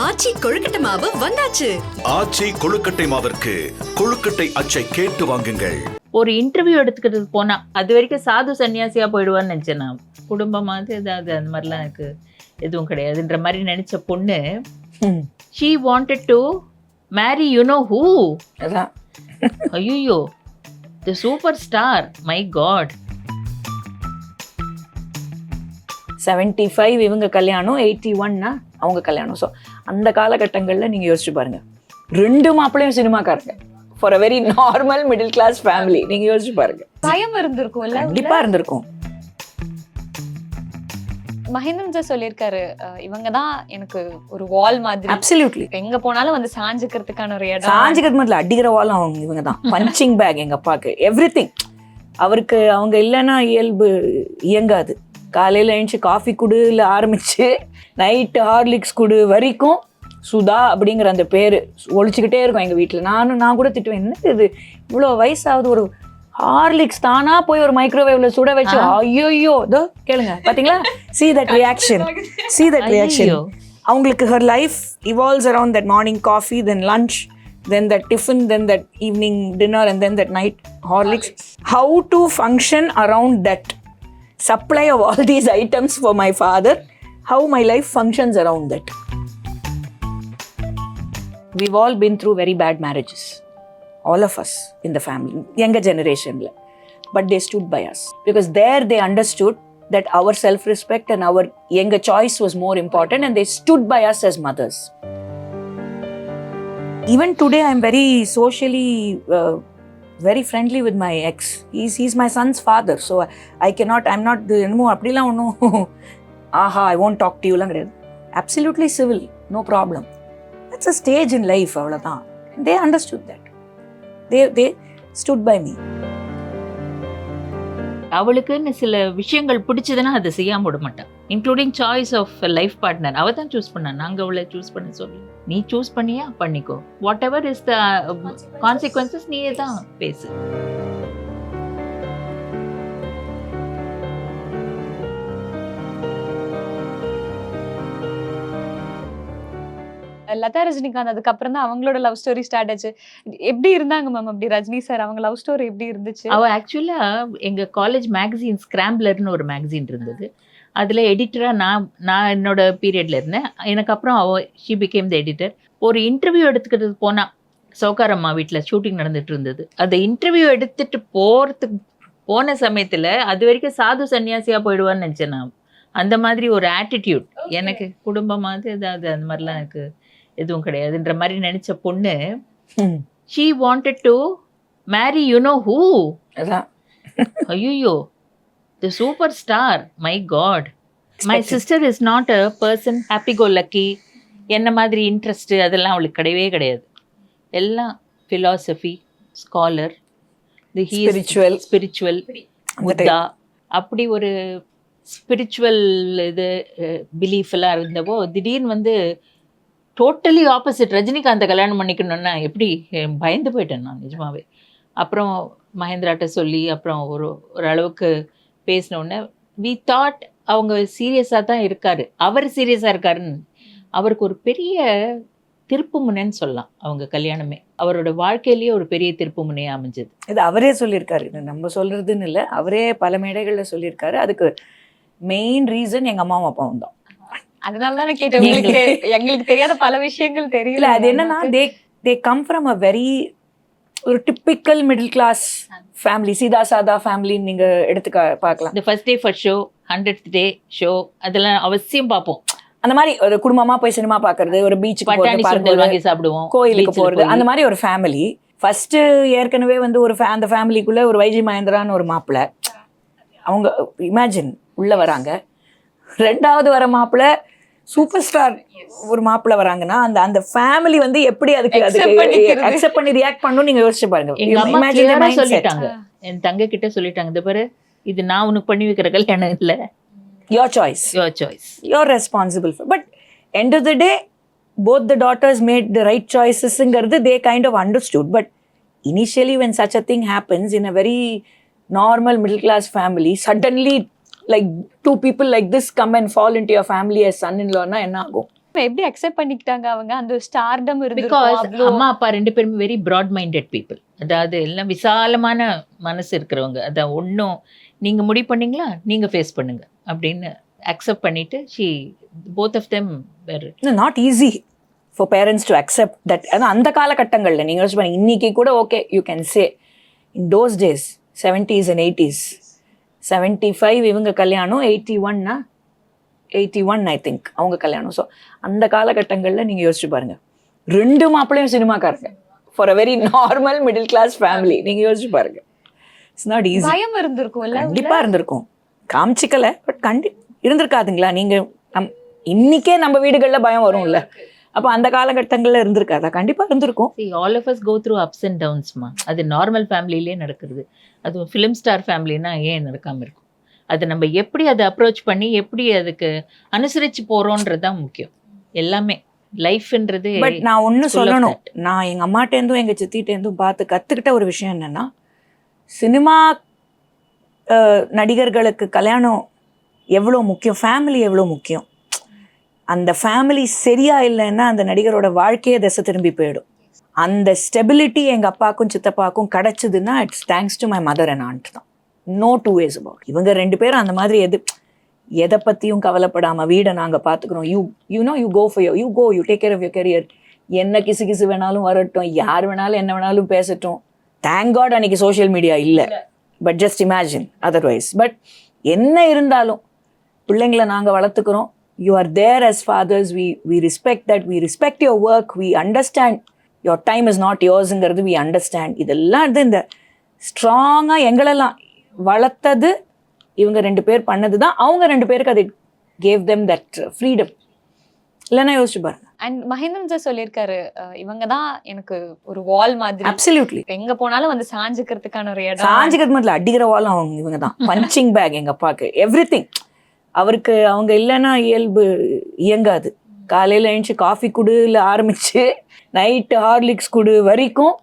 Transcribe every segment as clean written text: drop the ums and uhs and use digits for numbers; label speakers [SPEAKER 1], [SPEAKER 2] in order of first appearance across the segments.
[SPEAKER 1] ஆச்சி கொழுக்கட்டை மாவு வந்தாச்சு.
[SPEAKER 2] ஆச்சி கொழுக்கட்டை மாவிற்கு கொழுக்கட்டை அச்சை கேட்டு வாங்குங்கள்.
[SPEAKER 3] ஒரு இன்டர்வியூ எடுத்துக்கிறதுக்கு போனா அது வரைக்கும் சாது சன்னியாசியா போயிடுவான்னு நினைச்சேன். நான் குடும்பமாவது ஏதாவது அந்த மாதிரிலாம் எனக்கு எதுவும் கிடையாதுன்ற மாதிரி நினைச்ச பொண்ணு she wanted to marry you know who.
[SPEAKER 4] அதான்
[SPEAKER 3] ஐயோ, the superstar, my god.
[SPEAKER 4] 75 இவங்க கல்யாணம், 81னா அவங்க கல்யாணம். ஸோ அந்த காலகட்டங்களில் நீங்கள் யோசிச்சு பாருங்க, 2 மாப்பிள்ளையும் சினிமாக்காரங்க. For a very normal middle class family. நீங்கள் யோசிச்சு பாருங்க,
[SPEAKER 5] பயம் இருந்திருக்கும்.
[SPEAKER 4] கண்டிப்பாக இருந்திருக்கும்.
[SPEAKER 5] மகேந்திரன் சார் சொல்லியிருக்காரு, இவங்க தான் எனக்கு ஒரு வால் மாதிரி.
[SPEAKER 4] அப்சல்யூட்லி.
[SPEAKER 5] எங்க போனாலும் வந்து சாஞ்சுக்கிறதுக்கான ஒரு இடம்.
[SPEAKER 4] சாஞ்சுக்கிறது மட்டும் அடிக்கிற வாலும் அவங்க இவங்க தான். பஞ்சிங் பேக் எங்கள் அப்பாவுக்கு, எவ்ரிதிங். அவருக்கு அவங்க இல்லைன்னா இயல்பு இயங்காது. காலையில் எழுந்துச்சு காஃபி குடுல ஆரம்பிச்சு நைட்டு ஹார்லிக்ஸ் குடு வரைக்கும் சுதா அப்படிங்கிற அந்த பேர் ஒழிச்சுக்கிட்டே இருக்கும் எங்கள் வீட்டில். நான் கூட திட்டுவேன், என்ன இது இவ்வளோ வயசாவது ஒரு ஹார்லிக்ஸ் தானா போய் ஒரு மைக்ரோவேவ்ல சுட வச்சு. ஐயோயோ, இதோ கேளுங்க, பார்த்தீங்களா? see that reaction. அவங்களுக்கு her life evolves around that morning coffee, then lunch, then that tiffin, then that evening dinner, and then that night Horlicks. How to function around that supply of all these items for my father, how my life functions around that. We've all been through very bad marriages, all of us in the family, younger generation, but they stood by us because there they understood that our self-respect and our younger choice was more important, and they stood by us as mothers. Even today I'm very socially very friendly with my ex. He's my son's father, so I'm not anymore அப்படிலாம் ஒன்றும் ஆஹா I won't talk to you லாம் கிடையாது. Absolutely civil, no problem. That's a stage in life, அவ்வளோதான். They understood that. They stood by me.
[SPEAKER 3] அவளுக்குன்னு சில விஷயங்கள் பிடிச்சதுன்னா அதை செய்யாம விட மாட்டான், including choice of life partner. அவள் தான் சூஸ் பண்ணா, நாங்கள் அவளை சூஸ் பண்ண சொல்லி. நீ சூஸ் பண்ணியா பண்ணிக்கோ, what ever is the consequences நீயே தான் பேசு.
[SPEAKER 5] லதா ரஜினிகாந்த் அதுக்கப்புறம் தான் அவங்களோட லவ் ஸ்டோரி ஸ்டார்ட் ஆச்சு. எப்படி இருந்தாங்க மேம் அப்படி ரஜினி சார்? அவங்க லவ் ஸ்டோரி எப்படி இருந்துச்சு?
[SPEAKER 3] அவ ஆக்சுவலா எங்க காலேஜ் மேகசின் ஸ்கிராம்பிளர்னு ஒரு மேகசின் இருந்தது, அதுல எடிட்டரா நான் என்னோட பீரியட்ல இருந்தேன். எனக்கு அப்புறம் ஷி பிகேம் த எடிட்டர். ஒரு இன்டர்வியூ எடுத்துக்கிறதுக்கு போனா சௌகாரம்மா வீட்டில் ஷூட்டிங் நடந்துட்டு இருந்தது. அந்த இன்டர்வியூ எடுத்துட்டு போன சமயத்துல அது வரைக்கும் சாது சன்னியாசியா போயிடுவான்னு நினைச்சேன் நான். அந்த மாதிரி ஒரு ஆட்டிடியூட் எனக்கு. குடும்பமாவது ஏதாவது அந்த மாதிரிலாம் எனக்கு எதுவும் கிடையாதுன்ற மாதிரி நினைச்ச பொண்ணு she wanted to marry you know who. ஐயோ, the superstar, my god. My sister is not a person happy go lucky. என்ன மாதிரி இன்ட்ரெஸ்ட் அதெல்லாம் அவளுக்கு கிடையவே கிடையாது. எல்லாம் philosophy, scholar, the spiritual Buddha, அப்படி ஒரு ஸ்பிரிச்சுவல் இது பிலீஃப் எல்லாம் இருந்தப்போ திடீர்னு வந்து டோட்டலி ஆப்போசிட் ரஜினிகாந்தை கல்யாணம் பண்ணிக்கணும்னா எப்படி பயந்து போயிட்டேன் நான் நிஜமாவே. அப்புறம் மகேந்திராட்ட சொல்லி அப்புறம் ஓரளவுக்கு பேசினோடனே வி தாட் அவங்க சீரியஸாக தான் இருக்காரு, அவர் சீரியஸாக இருக்காருன்னு. அவருக்கு ஒரு பெரிய திருப்பு முனைன்னு சொல்லலாம் அவங்க கல்யாணமே. அவரோட வாழ்க்கையிலேயே ஒரு பெரிய திருப்பு முனையாக அமைஞ்சது.
[SPEAKER 4] இது அவரே சொல்லியிருக்காரு, நம்ம சொல்றதுன்னு இல்லை, அவரே பல மேடைகளில் சொல்லியிருக்காரு. அதுக்கு மெயின் ரீசன் எங்கள் அம்மாவும் அப்பாவும் தான்.
[SPEAKER 5] அதனாலதான் கேட்டேன், எங்களுக்கு தெரியாத பல விஷயங்கள் தெரியல.
[SPEAKER 4] அது என்னன்னா they come from a very ஒரு டிப்பிக்கல் மிடில் கிளாஸ் ஃபேமிலி, சீதா சாதா ஃபேமிலி. நீங்க எடுத்து பார்க்கலாம்.
[SPEAKER 3] இந்த first day first show, 100th day show, அதெல்லாம் அவசியம் பார்ப்போம்.
[SPEAKER 4] அந்த மாதிரி ஒரு குடும்பமா போய் சினிமா பார்க்கறது, ஒரு பீச்சுக்கு
[SPEAKER 3] வாங்கி சாப்பிடுவோம்,
[SPEAKER 4] கோயிலுக்கு போறது, அந்த மாதிரி ஒரு ஃபேமிலி. ஃபர்ஸ்ட் ஏற்கனவே வந்து அந்த ஃபேமிலிக்குள்ள ஒரு வைஜி மகேந்திரான்னு ஒரு மாப்பிள்ளை, அவங்க இமேஜின் உள்ள வராங்க. 2வது வர மாப்பிள்ளை சூப்பர் ஸ்டார் ஒரு மாப்பிள்ளை வராங்கன்னா அந்த ஃபேமிலி வந்து எப்படி அதுக்கு அக்செப்ட் பண்ணி ரியாக்ட் பண்ணணும் நீங்க யோசிச்சு பாருங்க.
[SPEAKER 3] எங்க அம்மா கிளியரா சொல்லிட்டாங்க, என் தங்க கிட்ட சொல்லிட்டாங்க, இந்த பாரு இது நான் உனக்கு பண்ணி வைக்கிற கல்யாணம் இல்ல,
[SPEAKER 4] your choice, you're responsible for. But end of the day both the daughters made the right choices ங்கிறது they kind of understood. But initially when such a thing happens in a very normal middle class family, suddenly like 2 people like this come and fall into your family as son-in-law na enna agum.
[SPEAKER 5] எப்படி accept பண்ணிக்கிட்டாங்க அவங்க? அந்த stardom
[SPEAKER 3] because
[SPEAKER 5] இருந்திருக்கும்.
[SPEAKER 3] அம்மா அப்பா 2 பேருமே very broad minded people. அதாவது எல்லாம் விசாலமான மனசு இருக்கிறவங்க. அதான் ஒன்றும் நீங்க முடிவு பண்ணீங்களா நீங்க ஃபேஸ் பண்ணுங்க அப்படின்னு அக்செப்ட் பண்ணிட்டு both of them were
[SPEAKER 4] not easy for parents to accept that. அதான் அந்த காலகட்டங்களில் நீங்கள் யோசிச்சு பாருங்க, இன்னைக்கு கூட okay you can say in those days 70s and 80s 75 இவங்க கல்யாணம், 81 ஐ திங்க் அவங்க கல்யாணம். ஸோ அந்த காலகட்டங்களில் நீங்கள் யோசிச்சு பாருங்க, 2 மாப்பிள்ளையும் சினிமாக்காரங்க for a very normal middle class family. நீங்கள் யோசிச்சு பாருங்க, இட்ஸ் நாட் ஈஸி.
[SPEAKER 5] பயம் இருந்திருக்கும்ல.
[SPEAKER 4] கண்டிப்பாக இருந்திருக்கும், காமிச்சிக்கல பட் இருந்திருக்காதுங்களா? நீங்கள் இன்னைக்கே நம்ம வீடுகளில் பயம் வரும்ல, அப்போ அந்த காலகட்டங்களில் இருந்திருக்காதா? கண்டிப்பாக இருந்திருக்கும்.
[SPEAKER 3] all of us go through ups and downs மா. அது நார்மல் ஃபேமிலியிலே நடக்கிறது. அதுவும் ஃபிலிம் ஸ்டார் ஃபேமிலினா ஏன் நடக்காமல் இருக்கும்? அதை நம்ம எப்படி அதை அப்ரோச் பண்ணி எப்படி அதுக்கு அனுசரித்து போகிறோன்றது தான் முக்கியம். எல்லாமே லைஃப்ன்றது.
[SPEAKER 4] பட் நான் ஒன்று சொல்லணும், நான் எங்கள் அம்மாட்டேருந்தும் எங்கள் சித்திட்டேருந்தும் பார்த்து கற்றுக்கிட்ட ஒரு விஷயம் என்னென்னா, சினிமா நடிகர்களுக்கு கல்யாணம் எவ்வளோ முக்கியம், ஃபேமிலி எவ்வளோ முக்கியம். அந்த ஃபேமிலி சரியா இல்லைன்னா அந்த நடிகரோட வாழ்க்கையே திசை திரும்பி போயிடும். அந்த ஸ்டெபிலிட்டி எங்கள் அப்பாவுக்கும் சித்தப்பாவுக்கும் கிடச்சிதுன்னா it's thanks to my mother and aunt தான். No 2 ways about it. இவங்க 2 பேரும் அந்த மாதிரி எதை பற்றியும் கவலைப்படாமல் வீடை நாங்கள் பார்த்துக்குறோம். You go for you take care of your career. என்ன கிசு வேணாலும் வரட்டும், யார் வேணாலும் என்ன வேணாலும் பேசட்டும். தேங்க் காட் அன்னைக்கு சோஷியல் மீடியா இல்லை, but just imagine otherwise. But என்ன இருந்தாலும் பிள்ளைங்களை நாங்கள் வளர்த்துக்கிறோம். You are there as fathers. We respect that. We respect your work. We understand your time is not yours-ங்கிறது we understand. இதெல்லாம் இந்த ஸ்ட்ராங்காக எங்களெல்லாம் வளர்த்தது இவங்க 2 பேர் பண்ணது தான். அவங்க 2 பேருக்கு அது gave them that freedom. இல்லைன்னா யோசிச்சு பாருங்க.
[SPEAKER 5] அண்ட் மகேந்திரன் சார் சொல்லியிருக்காரு, இவங்க தான் எனக்கு ஒரு வால் மாதிரி.
[SPEAKER 4] அப்சல்யூட்லி.
[SPEAKER 5] எங்க போனாலும் வந்து சாஞ்சுக்கிறதுக்கான ஒரு இடம்.
[SPEAKER 4] சாஞ்சுக்கிறது மட்டும் அடிக்கிற வால் அவங்க இவங்க தான். பஞ்சிங் பேக் எங்கள் அப்பாவுக்கு எவ்ரிதிங். அவருக்கு அவங்க இல்லைன்னா இயல்பு இயங்காது. காலையில் எழுந்துச்சு காஃபி குடுல ஆரம்பித்து நைட்டு ஹார்லிக்ஸ் குடு வரைக்கும்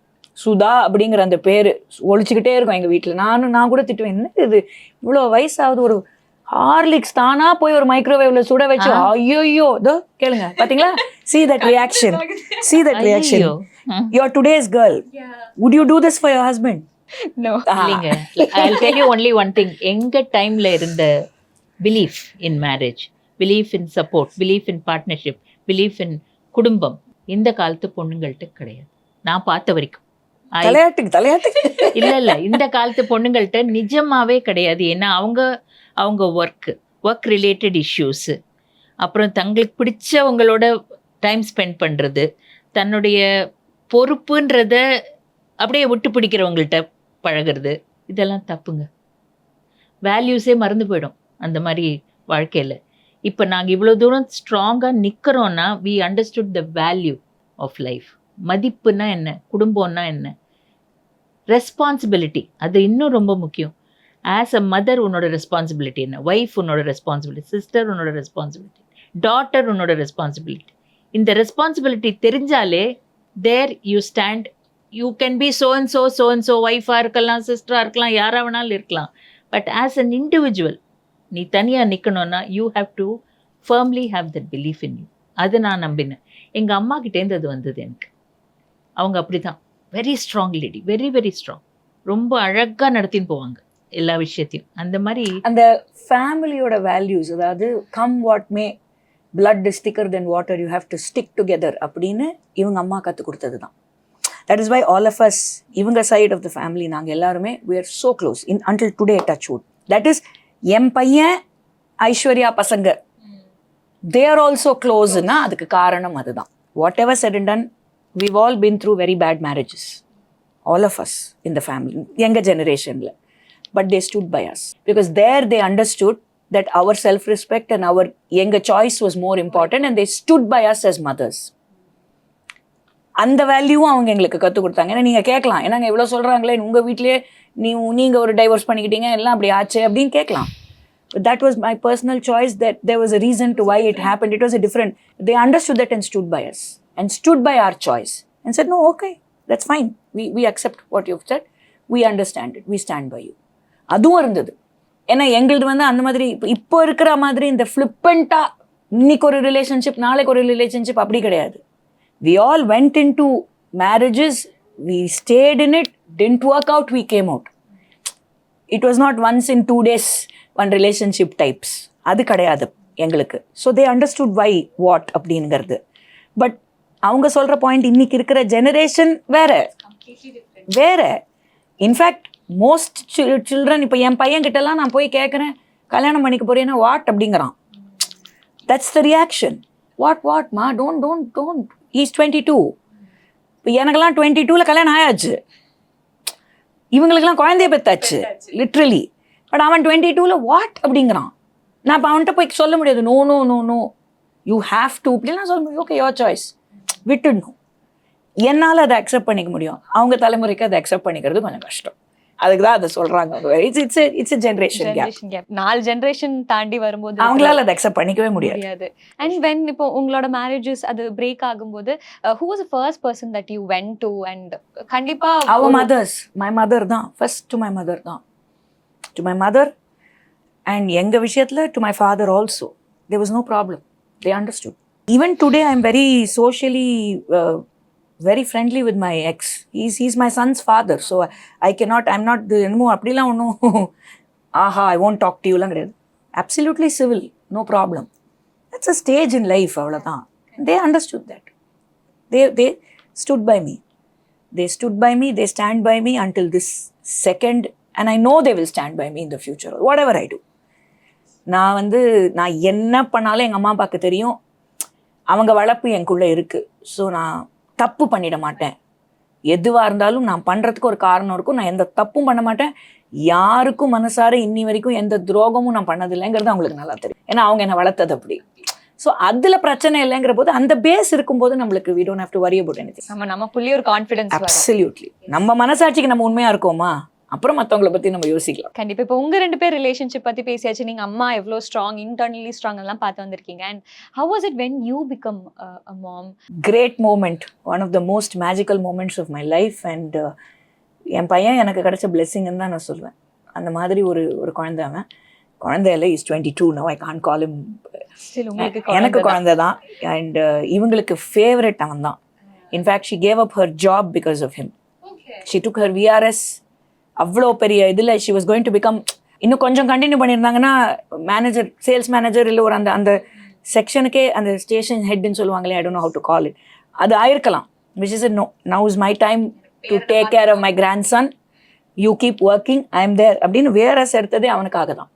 [SPEAKER 4] சுதா அப்படிங்கிற அந்த பேர் ஒழிச்சுக்கிட்டே இருக்கும் எங்கள் வீட்டில். நான் கூட திட்டுவேன், என்ன இது இவ்வளோ வயசாகுது, ஒரு ஹார்லிக்ஸ் தானா போய் ஒரு மைக்ரோவேவ்ல சுட வச்சு ஐயோ இதோ கேளுங்க பார்த்தீங்களா? see that reaction. You're today's girl. Would you do this for your husband?
[SPEAKER 5] No.
[SPEAKER 3] இல்லைங்க. I'll tell you only one thing. எங்க டைம்ல இருந்த belief in marriage, belief in support, belief in partnership, belief இன் குடும்பம் இந்த காலத்து பொண்ணுங்கள்ட்ட கிடையாது. நான் பார்த்த வரைக்கும்
[SPEAKER 4] தலையாட்டுக்கு
[SPEAKER 3] இல்ல இந்த காலத்து பொண்ணுங்கள்ட்ட நிஜமாவே கிடையாது. ஏன்னா அவங்க ஒர்க் ரிலேட்டட் இஷ்யூஸு, அப்புறம் தங்களுக்கு பிடிச்சவங்களோட டைம் ஸ்பெண்ட் பண்ணுறது, தன்னுடைய பொறுப்புன்றத அப்படியே விட்டு பிடிக்கிறவங்கள்ட்ட பழகிறது, இதெல்லாம் தப்புங்க. வேல்யூஸே மறந்து போயிடும் அந்த மாதிரி வாழ்க்கையில். இப்போ நாங்கள் இவ்வளோ தூரம் ஸ்ட்ராங்காக நிற்கிறோன்னா we understood the value of life. மதிப்புன்னா என்ன, குடும்பம்னா என்ன, ரெஸ்பான்சிபிலிட்டி அது இன்னும் ரொம்ப முக்கியம். ஆஸ் அ மதர் உன்னோட ரெஸ்பான்சிபிலிட்டி என்ன, ஒய்ஃப் உன்னோட ரெஸ்பான்சிபிலிட்டி, சிஸ்டர் உன்னோட ரெஸ்பான்சிபிலிட்டி, டாட்டர் உன்னோட ரெஸ்பான்சிபிலிட்டி. இந்த ரெஸ்பான்சிபிலிட்டி தெரிஞ்சாலே there you stand. You can be so and so ஒய்ஃபாக இருக்கலாம், சிஸ்டராக இருக்கலாம், யாராக வேணாலும் இருக்கலாம். பட் ஆஸ் அன் இண்டிவிஜுவல் நீ தனியாக நிற்கணும்னா you have to firmly have that belief in you. அது நான் நம்பினேன். எங்கள் அம்மா கிட்டேருந்து அது வந்தது எனக்கு. அவங்க அப்படி தான், very strong lady, very very strong. ரொம்ப அழகாக நடத்தின்னு போவாங்க எல்லா விஷயத்தையும். அந்த மாதிரி
[SPEAKER 4] அந்த ஃபேமிலியோட வேல்யூஸ், அதாவது come what may blood is thicker than water, you have to stick together அப்படின்னு இவங்க அம்மா கற்றுக் கொடுத்தது தான். That is why all of us, இவங்க சைட் ஆஃப் த ஃபேமிலி நாங்கள் எல்லாருமே we are so close in until today, touch wood. That is என் பையன் ஐஸ்வர்யா பசங்க they are also close-னா அதுக்கு காரணம் அதுதான். whatever said and done, we've all been through very bad marriages, all of us in the family, younger generationல. But they stood by us because there they understood that our self-respect and our younger choice was more important, and they stood by us as mothers. அந்த வேல்யூவும் அவங்க எங்களுக்கு கற்றுக் கொடுத்தாங்க. ஏன்னா நீங்கள் கேட்கலாம், ஏன்னாங்க இவ்வளோ சொல்கிறாங்களே உங்கள் வீட்டிலே நீங்கள் ஒரு டைவர்ஸ் பண்ணிக்கிட்டீங்க எல்லாம் அப்படி ஆச்சு அப்படின்னு கேட்கலாம். But that was my personal choice, that there was a reason to why it happened. It was a different, they understood that and stood by us and stood by our choice and said, no, okay, that's fine. We accept what you've said. We understand it. We stand by you. அதுவும் இருந்தது. ஏன்னா எங்களது வந்து அந்த மாதிரி இப்போ இருக்கிற மாதிரி இந்த ஃப்ளிப்பண்ட்டாக இன்னைக்கு ஒரு ரிலேஷன்ஷிப் நாளைக்கு ஒரு ரிலேஷன்ஷிப் அப்படி கிடையாது. We all went into marriages, we stayed in it, didn't work out, we came out. It was not once in 2 days one relationship types. அது கிடையாது எங்களுக்கு. So they understood why, what அப்படிங்கிறது. But அவங்க சொல்கிற point இன்னைக்கு இருக்கிற generation வேற. In fact most children இப்போ என் பையன்கிட்டலாம் நான் போய் கேட்குறேன் கல்யாணம் பண்ணிக்க போறேன்னா வாட் அப்படிங்கிறான். That's the reaction. வாட் மா டோன்ட் ஈஸ் 22. இப்போ எனக்கெல்லாம் 22ல் கல்யாணம் ஆயாச்சு, இவங்களுக்கெல்லாம் குழந்தைய பெற்றாச்சு லிட்ரலி. பட் அவன் 22ல் வாட் அப்படிங்கிறான். நான் இப்போ அவன்கிட்ட போய் சொல்ல முடியாது, no no no no you have to இப்படிலாம் சொல்ல முடியும். ஓகே யோர் சாய்ஸ், விட்டுடணும். என்னால் அதை அக்செப்ட் பண்ணிக்க முடியும், அவங்க தலைமுறைக்கு அதை அக்செப்ட் பண்ணிக்கிறது கொஞ்சம் கஷ்டம். அதுக்கு தான் அதை சொல்கிறாங்க. It's generation gap.
[SPEAKER 5] 4 ஜெனரேஷன் தாண்டி வரும்போது
[SPEAKER 4] அவங்களால அதை அக்செப்ட் பண்ணிக்கவே முடியாது.
[SPEAKER 5] அண்ட் வென் இப்போ உங்களோட மேரேஜஸ் அது பிரேக் ஆகும்போது who was the first person that you went to? and கண்டிப்பா
[SPEAKER 4] our mothers, my mother தான் first. to my mother and எங்க விஷயத்துல to my father also there was no problem. They understood. Even today I'm very socially very friendly with my ex. He's my son's father, so I'm not என்னமோ அப்படிலாம் ஒன்றும் ஆஹா I won't talk to you லாம் கிடையாது. Absolutely civil, no problem. That's a stage in life, அவ்வளோதான். They understood that. They stood by me. They stand by me until this second, and I know they will stand by me in the future, whatever I do. நான் என்ன பண்ணாலும் எங்கள் அம்மா அப்பாவுக்கு தெரியும், அவங்க வளர்ப்பு எனக்குள்ளே இருக்குது. ஸோ நான் தப்பு பண்ணிட மாட்டேன். எதுவாக இருந்தாலும் நான் பண்ணுறதுக்கு ஒரு காரணம் இருக்கும். நான் எந்த தப்பும் பண்ண மாட்டேன். யாருக்கும் மனசார இன்னி வரைக்கும் எந்த துரோகமும் நான் பண்ணதில்லைங்கிறது அவங்களுக்கு நல்லா தெரியும். ஏன்னா அவங்க என்னை வளர்த்தது அப்படி. ஸோ அதில் பிரச்சனை இல்லைங்கிற போது அந்த பேஸ் இருக்கும்போது நம்மளுக்கு we don't have to worry about anything.
[SPEAKER 5] நமக்குள்ளேயே ஒரு கான்ஃபிடன்ஸ் வரும்.
[SPEAKER 4] Absolutely. நம்ம மனசாட்சிக்கு நம்ம உண்மையாக இருக்கோமா, அப்புறம் மற்றவங்களை பற்றி நம்ம யோசிக்கலாம்.
[SPEAKER 5] கண்டிப்பா. இப்போ உங்க 2 பேர் ரிலேஷன்ஷிப் பத்தி பேசியாச்சு. நீங்க அம்மா எவ்வளோ ஸ்ட்ராங், இன்டர்னலி ஸ்ட்ராங் எல்லாம் பார்த்து வந்திருக்கீங்க. And how was it when you become a mom?
[SPEAKER 4] Great moment, one of the most magical moments of my life. and என் பையன் எனக்கு கிடைச்ச பிளெஸிங்னு தான் நான் சொல்லுவேன். அந்த மாதிரி ஒரு குழந்தையில is 22 now. I can't call him. எனக்கு குழந்தை தான். அண்ட் இவங்களுக்கு ஃபேவரட் அவன் தான். In fact she gave up her job because of him. She took her VRS. அவ்வளோ பெரிய இதில் she was going to become, இன்னும் கொஞ்சம் கண்டினியூ பண்ணியிருந்தாங்கன்னா மேனேஜர், சேல்ஸ் மேனேஜர், இல்லை ஒரு அந்த செக்ஷனுக்கே அந்த ஸ்டேஷன் ஹெட்னு சொல்லுவாங்களே, I don't know how to call it, அது ஆயிருக்கலாம். which is a no, now is my time to take care of my grandson, you keep working, I am there அப்படின்னு VRS எடுத்ததே அவனுக்காக தான்.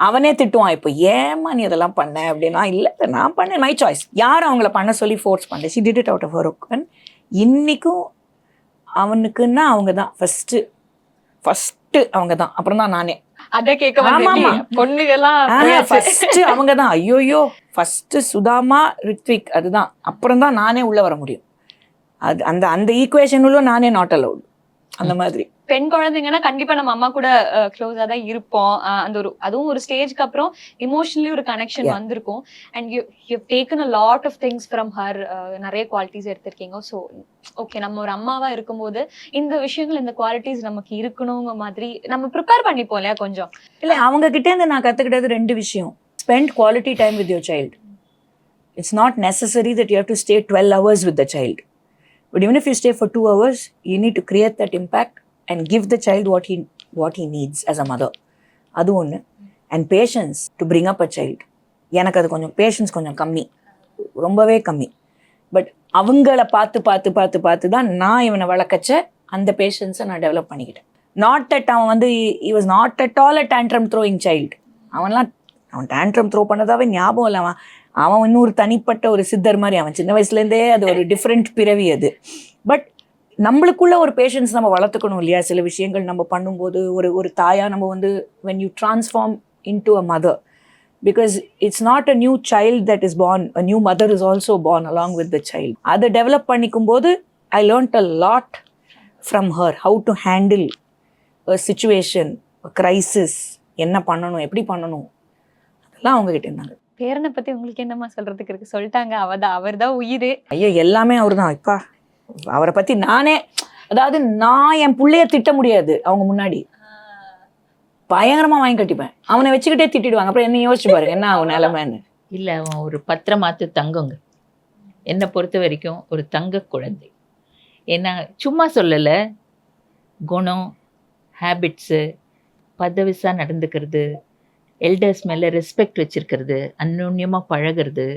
[SPEAKER 4] அவனே திட்டுவான் இப்போ, ஏமா நீ இதெல்லாம் பண்ண அப்படின்னா. இல்லை நான் பண்ணேன், மை சாய்ஸ். யாரும் அவங்கள பண்ண சொல்லி ஃபோர்ஸ் பண்ணேன். she did it out of her own. இன்னைக்கும் அவனுக்குன்னா அவங்க தான் ஃபஸ்ட்டு அவங்க தான், அப்புறம் தான் நானே.
[SPEAKER 5] அத கேட்க பொண்ணுகள்லாம்
[SPEAKER 4] ஃபர்ஸ்ட் அவங்க தான். ஐயோயோ ஃபர்ஸ்ட் சுதாமா, ரித்விக், அதுதான். அப்புறம் தான் நானே உள்ள வர முடியும். அது அந்த ஈக்குவேஷன் உள்ள நானே நாட் அலவுட். அந்த மாதிரி
[SPEAKER 5] பெண் குழந்தைங்கன்னா கண்டிப்பா நம்ம அம்மா கூட க்ளோஸா தான் இருப்போம். அதுவும் ஒரு ஸ்டேஜ்க்கு அப்புறம் இமோஷனலி ஒரு கனெக்ஷன் வந்திருக்கும். And you taken a lot of things from her. நிறைய குவாலிட்டிஸ் எடுத்திருக்கீங்க. ஸோ ஓகே, நம்ம ஒரு அம்மாவா இருக்கும்போது இந்த விஷயங்கள், இந்த குவாலிட்டிஸ் நமக்கு இருக்கணுங்க மாதிரி நம்ம ப்ரிப்பேர் பண்ணிப்போம் இல்லையா கொஞ்சம்.
[SPEAKER 4] இல்லை, அவங்க கிட்டே இருந்து நான் கற்றுக்கிட்டது 2 விஷயம். Spend quality time with your child. It's not necessary that you have to stay 12 hours with the child. But even if you stay for 2 hours, you need to create that impact and give the child what he needs as a mother. அது ஒன்று. And patience to bring up a child. எனக்கு அது கொஞ்சம் patience கொஞ்சம் கம்மி, ரொம்பவே கம்மி. But அவங்கள பார்த்து தான் நான் இவனை வளர்க்கச்ச அந்த பேஷன்ஸை நான் டெவலப் பண்ணிக்கிட்டேன். நாட் தட் அவன் he was not at all a tantrum throwing child. அவன் டேண்ட்ரம் த்ரோ பண்ணதாவே ஞாபகம் இல்லை. அவன் இன்னொரு தனிப்பட்ட ஒரு சித்தர் மாதிரி. அவன் சின்ன வயசுலேருந்தே அது ஒரு டிஃப்ரெண்ட் பிறவி அது. பட் நம்மளுக்குள்ள ஒரு பேஷன்ஸ் நம்ம வளர்த்துக்கணும் இல்லையா? சில விஷயங்கள் நம்ம பண்ணும்போது ஒரு தாயா நம்ம when you transform into a mother, because it's not a new child that is born, a new mother is also born along with the child. அதை டெவலப் பண்ணிக்கும் போது I learned a lot from her, how to handle a situation, a crisis, என்ன பண்ணணும், எப்படி பண்ணணும், அதெல்லாம் அவங்க கிட்ட இருந்தாங்க.
[SPEAKER 5] பேரனை பத்தி உங்களுக்கு என்னமா சொல்றதுக்கு இருக்கு? சொல்லிட்டாங்க, அவர் தான் உயிர்.
[SPEAKER 4] ஐயோ, எல்லாமே அவர் தான். இப்பா அவரை பத்தி அதாவது நான் என் பிள்ளைய திட்ட முடியாது அவங்க முன்னாடி. பயங்கரமா வாங்கி கட்டிப்பேன். அவனை வச்சுக்கிட்டே திட்டிடுவாங்க. அப்புறம் என்ன யோசிச்சு பாருங்க என்ன அவன் நிலைமைன்னு.
[SPEAKER 3] இல்லை, அவன் ஒரு பத்திரமாத்து தங்கங்க. என்னை பொறுத்த வரைக்கும் ஒரு தங்க குழந்தை. ஏன்னா சும்மா சொல்லலை, குணம், ஹேபிட்ஸு, பதவிசாக நடந்துக்கிறது, எல்டர்ஸ் மேலே ரெஸ்பெக்ட் வச்சுருக்கிறது, அந்யோன்யமாக பழகிறது.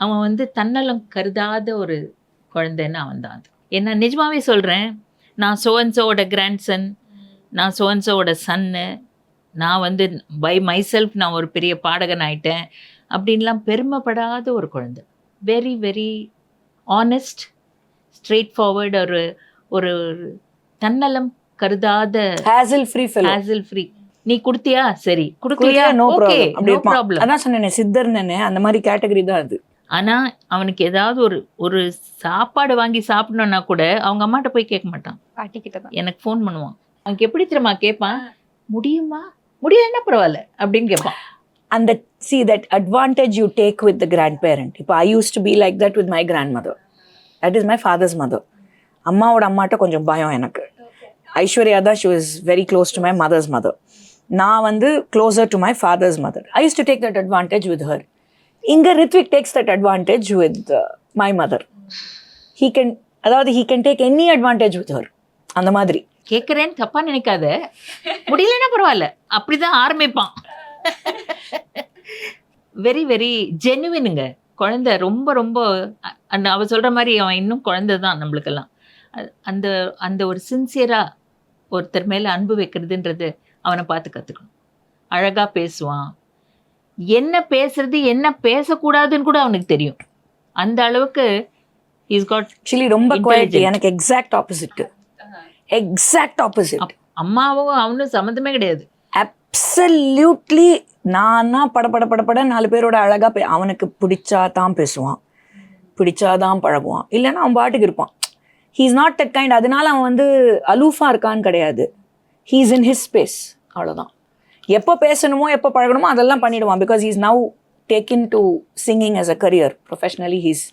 [SPEAKER 3] அவன் வந்து தன்னலம் கருதாத ஒரு குழந்தைன்னு அவன் தான் அது. ஏன்னா நிஜமாவே சொல்கிறேன், நான் சோன்சோவோட கிராண்ட்சன், நான் சோன்சோவோட சன்னு, நான் வந்து பை மைசெல்ஃப் நான் ஒரு பெரிய பாடகன் ஆயிட்டேன் அப்படின்லாம் பெருமைப்படாத ஒரு குழந்தை. Very very honest, straight forward, ஒரு தன்னலம் கருதாத,
[SPEAKER 4] ஹேசல் ஃப்ரீ. நீ கொடுத்தியா, சரி, கொடுக்கலையா, நோ ப்ராப்ளம். அதான் சொன்னேன், சித்தர்னு அந்த மாதிரி கேட்டகரி தான் அது.
[SPEAKER 3] ஆனால் அவனுக்கு ஏதாவது ஒரு சாப்பாடு வாங்கி சாப்பிடணுன்னா கூட அவங்க அம்மாட்ட போய் கேட்க மாட்டான்,
[SPEAKER 5] பாட்டிக்கிட்ட தான்.
[SPEAKER 3] எனக்கு ஃபோன் பண்ணுவான். அவனுக்கு எப்படி தெரியுமா கேட்பான், முடியுமா, முடியலன்னா பரவாயில்ல அப்படின்னு கேட்பான்.
[SPEAKER 4] அந்த see that advantage you take with the grandparent. இப்போ I used to be like that with my grandmother. That is my father's mother. அம்மாவோட அம்மாட்ட கொஞ்சம் பயம் எனக்கு. ஐஸ்வர்யா தான், she was very close to my mother's mother. நான் வந்து closer to my father's mother. I used to take that advantage with her. இங்க Rithvik takes that advantage with my mother. He can take any advantage with her. அந்த மாதிரி.
[SPEAKER 3] கேட்குறேன்னு தப்பா நினைக்காத, முடியலன்னா பரவாயில்ல அப்படிதான் ஆரம்பிப்பான். வெரி வெரி ஜெனுவினுங்க குழந்தை. ரொம்ப ரொம்ப அந்த அவ சொல்கிற மாதிரி அவன் இன்னும் குழந்தை தான் நம்மளுக்கெல்லாம். அந்த அந்த ஒரு சின்சியராக ஒருத்தர் மேலே அன்பு வைக்கிறதுன்றது அவனை பார்த்து கற்றுக்கணும். அழகாக பேசுவான், என்ன பேசுறது என்ன பேசக்கூடாதுன்னு கூட அவனுக்கு தெரியும். அந்த அளவுக்கு இஸ் காட்
[SPEAKER 4] ஆக்சுவலி ரொம்ப குவாலிட்டி. எனக்கு எக்ஸாக்ட் ஆப்போசிட்.
[SPEAKER 3] அம்மாவும் அவனும் சம்மந்தமே கிடையாது.
[SPEAKER 4] அப்சல்யூட்லி. நானா பட 4 பேரோட அழகா அவனுக்கு பிடிச்சா தான் பேசுவான், பிடிச்சாதான் பழகுவான், இல்லைன்னா அவன் பாட்டுக்கு இருப்பான். He is not that kind. அதனால அவன் வந்து அலூஃபா இருக்கான்னு கிடையாது. He is in his space, அவ்வளோதான். எப்போ பேசணுமோ எப்போ பழகணுமோ அதெல்லாம் பண்ணிடுவான். Because he is now taking to singing as a career. Professionally he's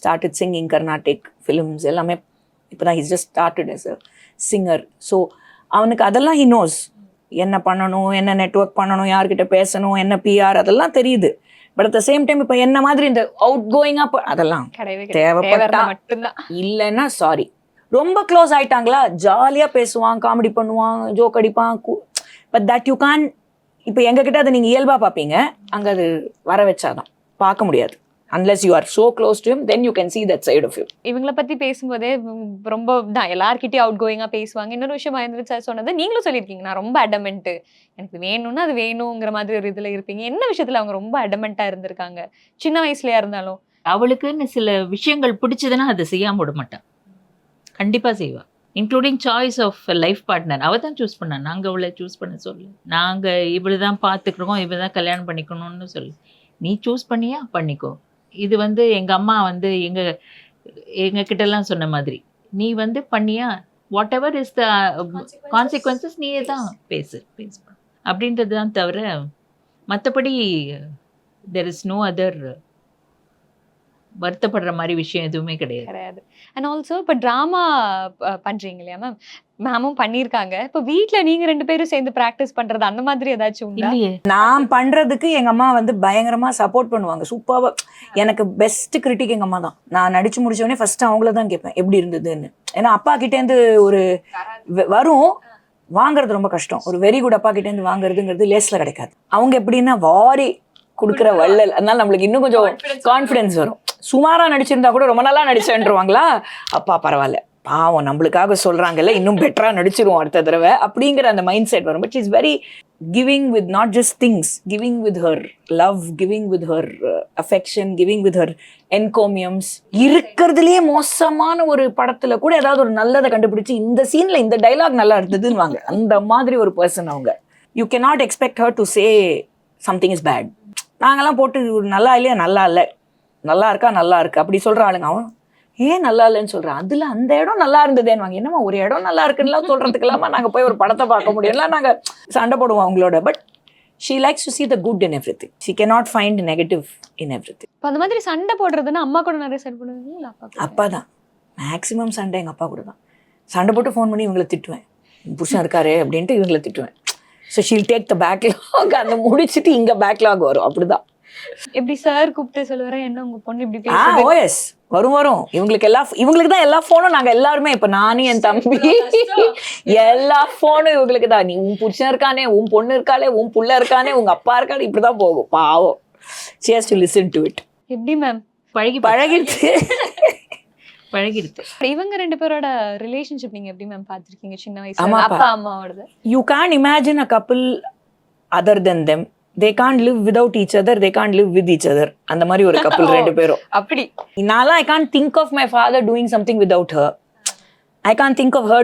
[SPEAKER 4] started singing, Carnatic films எல்லாமே இப்போ தான். He's just started as a singer. So அவனுக்கு அதெல்லாம் ஹி நோஸ். என்ன பண்ணணும், என்ன நெட்வொர்க் பண்ணணும், யார்கிட்ட பேசணும், என்ன பிஆர், அதெல்லாம் தெரியுது. But at the same time இப்போ என்ன மாதிரி இந்த அவுட் கோயிங்காக அதெல்லாம் தேவைப்பட்டா மட்டும்தான். இல்லைன்னா சாரி. ரொம்ப க்ளோஸ் ஆயிட்டாங்களா, ஜாலியாக பேசுவான், காமெடி பண்ணுவான், ஜோக் அடிப்பான். But that you can. இப்போ எங்ககிட்ட அதை நீங்கள் இயல்பாக பார்ப்பீங்க, அங்கே அது வர வச்சாதான் பார்க்க முடியாது. Unless you are so close to him, then you can see that side of him.
[SPEAKER 5] இவங்களை பத்தி பேசும்போதே ரொம்ப தான் எல்லார்கிட்டயும் அவுட் கோயிங்கா பேசுவாங்க. இன்னொரு விஷயம் மகேந்திரன் சார் சொன்னது நீங்களும் சொல்லியிருக்கீங்க, நான் ரொம்ப அடமெண்ட், எனக்கு வேணும்னா அது வேணுங்கிற மாதிரி ஒரு இதுல இருப்பீங்க. என்ன விஷயத்துல அவங்க ரொம்ப அடமெண்டா இருந்திருக்காங்க சின்ன வயசுலயா இருந்தாலும்?
[SPEAKER 3] அவளுக்குன்னு சில விஷயங்கள் பிடிச்சதுன்னா அதை செய்யாம விட மாட்டான், கண்டிப்பா செய்வா. Including choice of life partner. அவள் தான் சூஸ் பண்ணா, நாங்கள் அவளை சூஸ் பண்ண சொல்லு. நாங்கள் இவளை தான் பார்த்துக்கிறோம், இவள் தான் கல்யாணம் பண்ணிக்கணும்னு சொல்லு. நீ சூஸ் பண்ணியா பண்ணிக்கோ. இது வந்து எங்கள் அம்மா வந்து எங்ககிட்டலாம் சொன்ன மாதிரி, நீ வந்து பண்ணியா, what ever is the consequences நீயே தான் பேசு அப்படின்றது தான் தவிர மற்றபடி தெர் இஸ் நோ அதர் வருத்தப்படுற மாதிரி விஷயம் எதுவுமே கிடையாது.
[SPEAKER 5] அண்ட் ஆல்சோ இப்போ ட்ராமா பண்றீங்க இல்லையா மேம், மேமும் பண்ணியிருக்காங்க. இப்போ வீட்டில் நீங்க 2 பேரும் சேர்ந்து ப்ராக்டிஸ் பண்றது அந்த மாதிரி ஏதாச்சும்
[SPEAKER 3] இல்லையே?
[SPEAKER 4] நான் பண்றதுக்கு எங்க அம்மா வந்து பயங்கரமா சப்போர்ட் பண்ணுவாங்க. சூப்பராக. எனக்கு பெஸ்ட் கிரிட்டிக் எங்க அம்மா தான். நான் நடிச்சு முடிச்சோடனே ஃபர்ஸ்ட் அவங்கள தான் கேட்பேன் எப்படி இருந்ததுன்னு. ஏன்னா அப்பா கிட்டேருந்து ஒரு வரும், வாங்குறது ரொம்ப கஷ்டம். ஒரு வெரி குட் அப்பா கிட்டேருந்து வாங்குறதுங்கிறது லேஸ்ல கிடைக்காது. அவங்க எப்படின்னா வாரி கொடுக்குற வள்ளல். அதனால நம்மளுக்கு இன்னும் கொஞ்சம் கான்ஃபிடென்ஸ் வரும். சுமாரா நடிச்சிருந்தா கூட ரொம்ப நல்லா நடிச்சேன்ருவாங்களா, அப்பா பரவாயில்ல, பாவம் நம்மளுக்காக சொல்றாங்கல்ல, இன்னும் பெட்டரா நடிச்சிருவோம் அடுத்த தடவை அப்படிங்கிற அந்த மைண்ட் செட் வரும். But is very giving with not just things, giving with her love, giving with her affection, giving with her encomiums. இருக்கிறதுலயே மோசமான ஒரு படத்துல கூட ஏதாவது ஒரு நல்லதை கண்டுபிடிச்சு இந்த சீன்ல இந்த டைலாக் நல்லா இருந்ததுன்னு வாங்க, அந்த மாதிரி ஒரு பர்சன் அவங்க. You can not expect her to say something is bad. நாங்கெல்லாம் போட்டு நல்லா இல்லையா, நல்லா இல்லை, நல்லா இருக்கா, நல்லா இருக்கு அப்படி சொல்ற ஆளுங்க. அவன் ஏன் நல்லா இல்லைன்னு சொல்றான், அதுல அந்த இடம் நல்லா இருந்ததேன்னு வாங்க. என்னமா ஒரு இடம் நல்லா இருக்குன்னு சொல்றதுக்கு இல்லாம நாங்க போய் ஒரு படத்தை பார்க்க முடியும்ல, நாங்க சண்டை போடுவோம் அவங்களோட. But she likes to see the good in everything. She cannot find negative in everything.
[SPEAKER 5] அந்த மாதிரி சண்டை போடுறதுன்னா அம்மா கூட நிறைய சண்டை போடுவீங்களா?
[SPEAKER 4] அப்பா தான் மேக்ஸிமம் சண்டை எங்க அப்பா கூட தான். சண்டை போட்டு ஃபோன் பண்ணி இவங்களை திட்டுவேன், புருஷன் இருக்காரு அப்படின்ட்டு இவங்களை திட்டுவேன். So she'll take the backlog. அந்த முடிச்சுட்டு இங்க பேக்லாக் வரும். அப்படிதான்
[SPEAKER 5] எப்படி சார் கூப்பிட்டு சொல்லுவாரா என்ன உங்க பொண்ணு இப்படி
[SPEAKER 4] ஆ
[SPEAKER 5] பேசுது?
[SPEAKER 4] ஓஎஸ் வரும். இவங்களுக்கு தான் எல்லா ஃபோனும். நாங்க எல்லாருமே இப்ப நானும் என் தம்பி எல்லா ஃபோனும் இவங்களுக்கு தான். நீ உன் புருஷன் இருக்கானே, உன் பொண்ணு இருக்காளே, உன் புள்ள இருக்கானே, உங்க அப்பா இருக்கானே, இப்படிதான் போகும். பாவம். she has to listen to it.
[SPEAKER 5] எப்படி மேம்
[SPEAKER 4] பழகிடுச்சு.
[SPEAKER 5] இவங்க 2 பேரோட ரிலேஷன்ஷிப் நீங்க எப்படி மேம் பாத்திருக்கீங்க சின்ன
[SPEAKER 4] ஆமா,
[SPEAKER 5] வயசுல அப்பா அம்மாவோடது?
[SPEAKER 4] You can't imagine a couple other than them. They can't live without each other. They can't live with each other. அந்த மாதிரி ஒரு couple 2 பேரும்.
[SPEAKER 5] அப்படி
[SPEAKER 4] நான்லாம் I can't think of my father doing something without her. I can't think of her.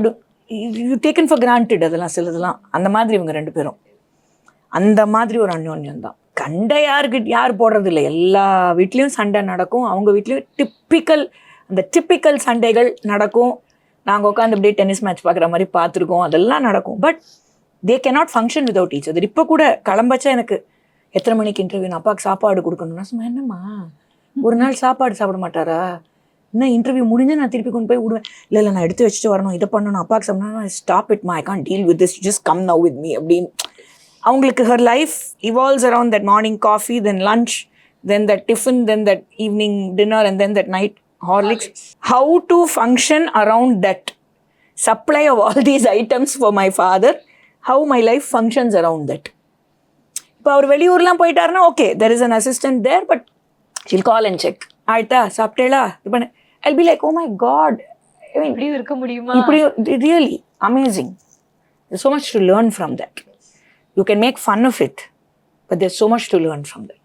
[SPEAKER 4] You taken for granted அதெல்லாம் சிலதெல்லாம். அந்த மாதிரி இவங்க 2 பேரும். அந்த மாதிரி ஒரு அந்யோன்யம் தான். கண்டை யார் போடுறது இல்லை. எல்லா வீட்லேயும் சண்டை நடக்கும். அவங்க வீட்லேயும் அந்த டிப்பிக்கல் சண்டைகள் நடக்கும். நாங்கள் உட்காந்து அப்படியே டென்னிஸ் மேட்ச் பார்க்குற மாதிரி பார்த்துருக்கோம். அதெல்லாம் நடக்கும். But they cannot function without each other. இப்போ கூட கிளம்பச்சா எனக்கு எத்தனை மணிக்கு இன்டர்வியூ, நான் அப்பாவுக்கு சாப்பாடு கொடுக்கணும்னா சும்மா என்னம்மா ஒரு நாள் சாப்பாடு சாப்பிட மாட்டாரா? இன்னும் இன்டர்வியூ முடிஞ்சு நான் திருப்பி கொண்டு போய் விடுவேன். இல்லை நான் எடுத்து வச்சுட்டு வரணும், இதை பண்ணணும், அப்பாவுக்கு சாப்பிடணும். ஸ்டாப் இட் மா, I can't deal with this, just come now with me அப்படின்னு. அவங்களுக்கு her life evolves around that morning coffee, then lunch, then that tiffin, then that evening dinner, and then that night Horlicks. How to function around that supply of all these items for my father, how my life functions around that. இப்போ அவர் வெளியூர்லாம் போயிட்டாருன்னா okay, there is an assistant there, but she'll call and check. ஆயிட்டா சாப்பிட்டேளா இது பண்ண. I'll be like, oh my god, I mean,
[SPEAKER 5] இப்படி இருக்க முடியுமா?
[SPEAKER 4] இப்படி really amazing. There's so much to learn from that. You can make fun of it, but there's so much to learn from that.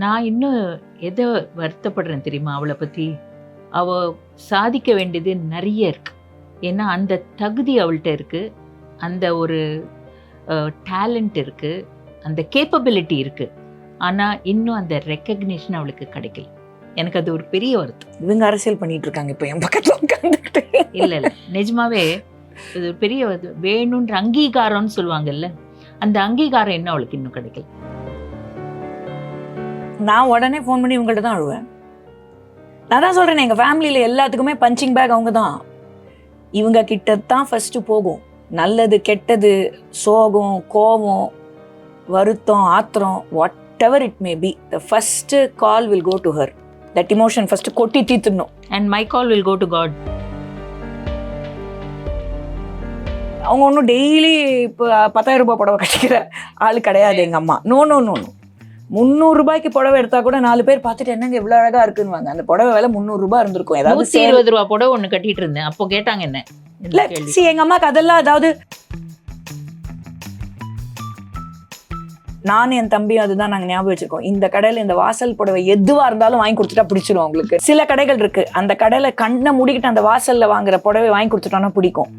[SPEAKER 3] நான் இன்னும் எதை வருத்தப்படுறேன் தெரியுமா அவளை பற்றி? அவள் சாதிக்க வேண்டியது நிறைய இருக்கு. ஏன்னா அந்த தகுதி அவள்கிட்ட இருக்குது, அந்த ஒரு டேலண்ட் இருக்குது, அந்த கேப்பபிலிட்டி இருக்குது. ஆனால் இன்னும் அந்த ரெக்கக்னிஷன் அவளுக்கு கிடைக்கல. எனக்கு அது ஒரு பெரிய வருத்தம்.
[SPEAKER 4] இவங்க அரசியல் பண்ணிட்டு இருக்காங்க இப்போ என் பக்கத்தில் உட்காந்துக்கிட்டு.
[SPEAKER 3] இல்லை நிஜமாவே இது ஒரு பெரிய வேணுன்ற அங்கீகாரம்னு சொல்லுவாங்கல்ல, அந்த அங்கீகாரம் என்ன அவளுக்கு இன்னும் கிடைக்கல.
[SPEAKER 4] நான் உடனே ஃபோன் பண்ணி இவங்கள்ட்ட தான் அழுவேன். நான் தான் சொல்கிறேன், எங்கள் ஃபேமிலியில் எல்லாத்துக்குமே பஞ்சிங் பேக் அவங்க தான். இவங்க கிட்ட தான் ஃபஸ்ட்டு போகும். நல்லது கெட்டது, சோகம், கோபம், வருத்தம், ஆத்திரம், whatever it may be, the first call will go to her. That emotion first கொட்டி தீர்த்துடணும்.
[SPEAKER 3] And my call will go to God.
[SPEAKER 4] அவங்க ஒன்றும் டெய்லி இப்போ 10,000 ரூபாய் புடவை கட்டிக்கிற ஆள் கிடையாது எங்கள் அம்மா. நோ 300 ரூபாய்க்கு புடவை எடுத்தா கூட 4 பேர் பார்த்துட்டு என்னங்க இவ்வளோ அழகா இருக்குன்னு. அந்த புடவை விலை 300 ரூபாய் இருந்திருக்கும். ஏதாவது
[SPEAKER 3] 120 ரூபா புடவை ஒன்று கட்டிட்டு இருந்தேன். அப்போ கேட்டாங்க என்ன
[SPEAKER 4] இல்லை சி எங்கள் அம்மாவுக்கு அதெல்லாம், அதாவது நானும் என் தம்பியும் அதுதான் நாங்கள் ஞாபகம் வச்சிருக்கோம். இந்த கடையில் இந்த வாசல் புடவை எதுவாக இருந்தாலும் வாங்கி கொடுத்துட்டா பிடிச்சிடும் அவங்களுக்கு. சில கடைகள் இருக்கு, அந்த கடையில் கண்ணை மூடிக்கிட்டு அந்த வாசலில் வாங்குற புடவை வாங்கி கொடுத்துட்டோன்னா பிடிக்கும்.